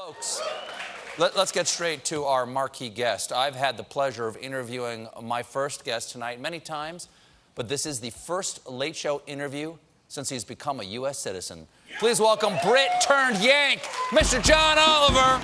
Folks, let's get straight to our marquee guest. I've had the pleasure of interviewing my first guest tonight many times, but this is the first Late Show interview since he's become a U.S. citizen. Please welcome Brit turned Yank, Mr. John Oliver.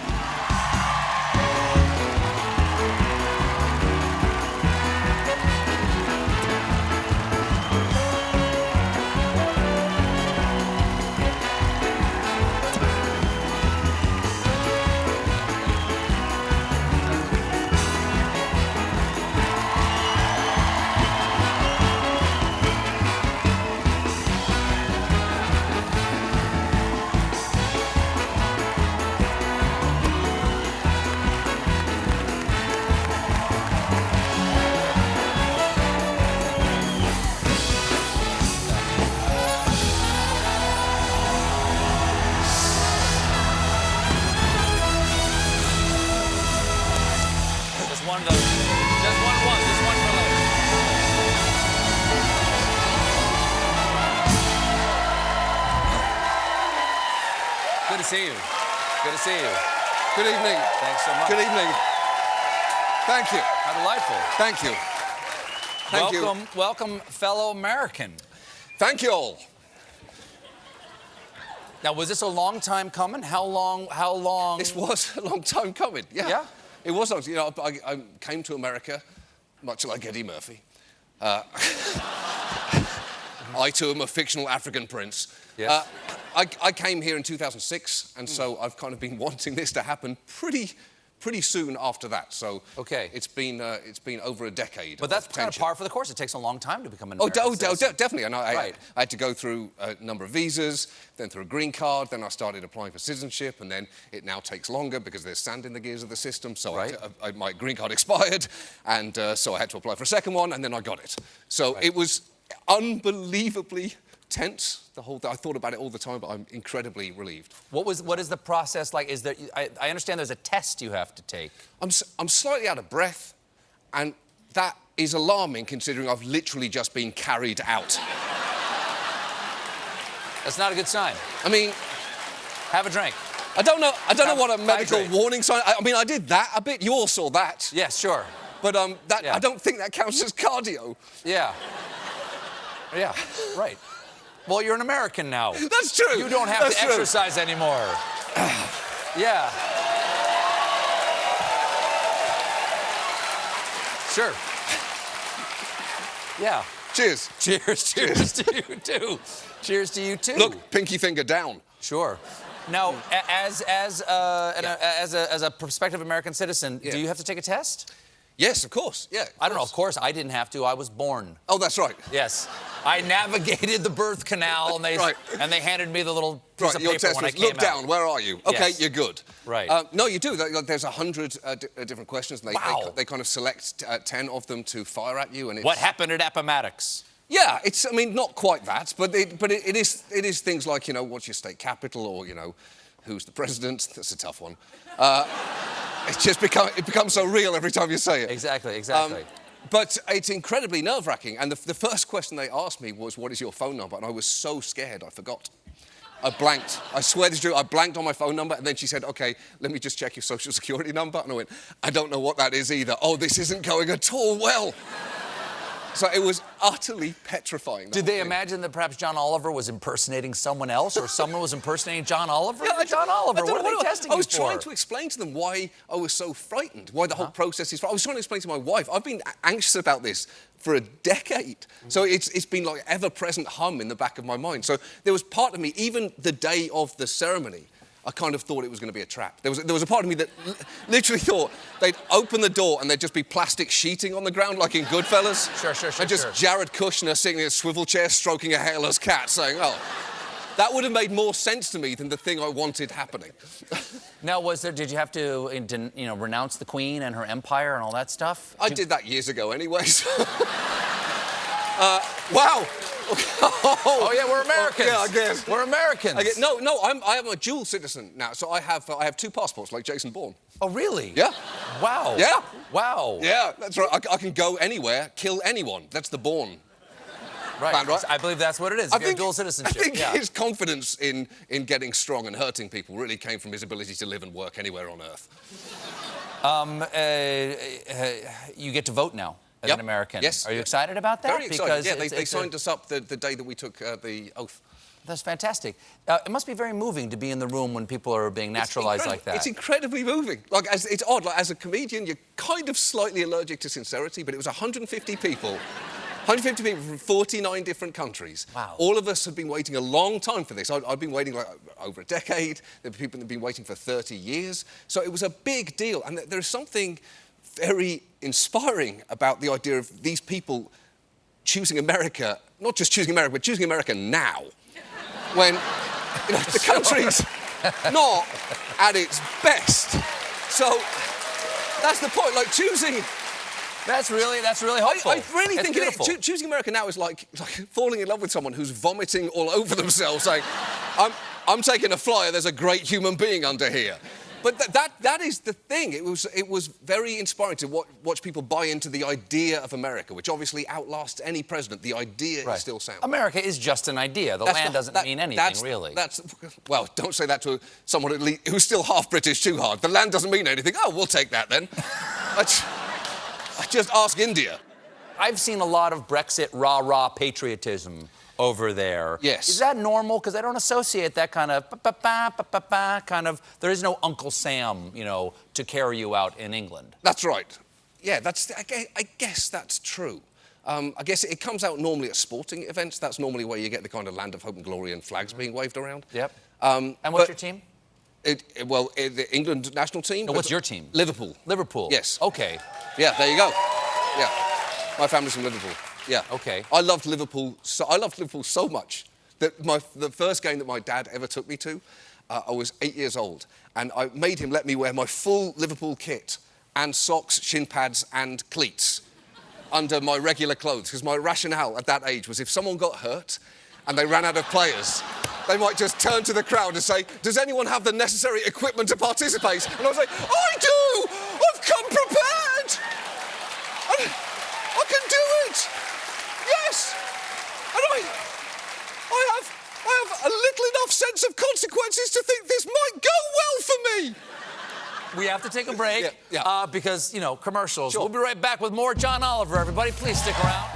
Just one for later. Good to see you. Good to see you. Good evening. Thanks so much. Good evening. Thank you. How delightful. Thank you. Thank you. Welcome, fellow American. Thank you all. Now, was this a long time coming? How long? This was a long time coming. Yeah. Yeah? It was. You know, I came to America, much like Eddie Murphy. I too am a fictional African prince. Yes. I came here in 2006, and so I've kind of been wanting this to happen pretty soon after that. So okay. It's been over a decade. But that's kind of par for the course. It takes a long time to become an Oh, American citizen. definitely. And Right. I had to go through a number of visas, then through a green card, then I started applying for citizenship, and then it now takes longer because there's sand in the gears of the system. So Right. my green card expired, and so I had to apply for a second one, and then I got it. So Right. it was unbelievably tense. I thought about it all the time, but I'm incredibly relieved. What is the process like? Is there? I understand there's a test you have to take. I'm slightly out of breath, and that is alarming considering I've literally just been carried out. That's not a good sign. I mean, Have a drink. I don't know what a medical Hydrate. warning sign. I mean, I did that a bit. You all saw that. Yes, sure. But Yeah. I don't think that counts as cardio. Yeah. Yeah. Right. Well, you're an American now. That's true. You don't have That's to true. exercise anymore. Yeah. Sure. Yeah. Cheers. Cheers to you too. Cheers to you too. Look, pinky finger down. Sure. Now, as a prospective American citizen, Yeah. do you have to take a test? Yes, of course. Yeah. I don't know. Of course, I didn't have to. I was born. Oh, that's right. Yes. I navigated the birth canal, and Right. they handed me the little piece of Your paper test when I was, came look down, where are you? Okay, Yes. you're good. Right. No, you do. There's 100 different questions, and Wow. they kind of select 10 of them to fire at you. And it's, What happened at Appomattox? Yeah, I mean, not quite that, but it is things like, you know, what's your state capital, or, you know, who's the president? That's a tough one. It becomes so real every time you say it. Exactly. But it's incredibly nerve-wracking. And the first question they asked me was, what is your phone number? And I was so scared, I forgot. I blanked. I swear this is true. I blanked on my phone number, and then she said, okay, let me just check your social security number. And I went, I don't know what that is either. Oh, this isn't going at all well. So it was utterly petrifying. Did they imagine that perhaps John Oliver was impersonating someone else, or someone was impersonating John Oliver? Yeah, John Oliver, what are they testing you for? I was trying to explain to them why I was so frightened, why the whole process is. I was trying to explain to my wife. I've been anxious about this for a decade. So it's been like ever-present hum in the back of my mind. So there was part of me, even the day of the ceremony, I kind of thought it was going to be a trap. There was a part of me that literally thought they'd open the door and there'd just be plastic sheeting on the ground, like in Goodfellas. Sure. And just Jared Kushner sitting in a swivel chair stroking a hairless cat saying, oh, that would have made more sense to me than the thing I wanted happening. Now, did you have to, renounce the Queen and her empire and all that stuff? I did that years ago anyways. Wow. Oh yeah, we're Americans. Yeah, I guess. We're Americans. No, I am a dual citizen now, so I have two passports, like Jason Bourne. Oh, really? Yeah. Wow. Yeah. Wow. Yeah, that's right. I can go anywhere, kill anyone. That's the Bourne. band, right? I believe that's what it is. You get dual citizenship. I think yeah. his confidence in getting strong and hurting people really came from his ability to live and work anywhere on Earth. You get to vote now as an American. Yes. Are you excited about that? Very excited. Yeah, they signed us up the day that we took the oath. That's fantastic. It must be very moving to be in the room when people are being naturalized like that. It's incredibly moving. Like, it's odd. Like, as a comedian, you're kind of slightly allergic to sincerity, but it was 150 people. 150 people from 49 different countries. Wow. All of us have been waiting a long time for this. I've been waiting like over a decade. There are people that have been waiting for 30 years. So it was a big deal. And there's something very inspiring about the idea of these people choosing America, not just choosing America, but choosing America now. When the country's not at its best. So that's the point, like choosing... That's really hopeful. I really think choosing America now is like falling in love with someone who's vomiting all over themselves, saying, I'm taking a flyer, there's a great human being under here. But that is the thing. It was very inspiring to watch people buy into the idea of America, which obviously outlasts any president. The idea is still sound. America is just an idea. The land doesn't mean anything, really. Well, don't say that to someone at least who's still half British too hard. The land doesn't mean anything. Oh, we'll take that then. I just ask India. I've seen a lot of Brexit rah-rah patriotism over there. Yes. Is that normal? Because I don't associate that kind of kind of... There is no Uncle Sam, you know, to carry you out in England. That's right. Yeah, I guess that's true. I guess it comes out normally at sporting events. That's normally where you get the kind of land of hope and glory and flags being waved around. Yep. And what's your team? The England national team. No, what's your team? Liverpool. Liverpool. Yes. Okay. Yeah, there you go. Yeah. My family's from Liverpool. Yeah. Okay. I loved Liverpool so much that the first game that my dad ever took me to, I was 8 years old, and I made him let me wear my full Liverpool kit and socks, shin pads, and cleats under my regular clothes, because my rationale at that age was if someone got hurt and they ran out of players, they might just turn to the crowd and say, does anyone have the necessary equipment to participate? And I was like, I do! I've come prepared! I can do it! Yes! And I have a little enough sense of consequences to think this might go well for me! We have to take a break Yeah. because, you know, commercials. Sure. We'll be right back with more John Oliver, everybody. Please stick around.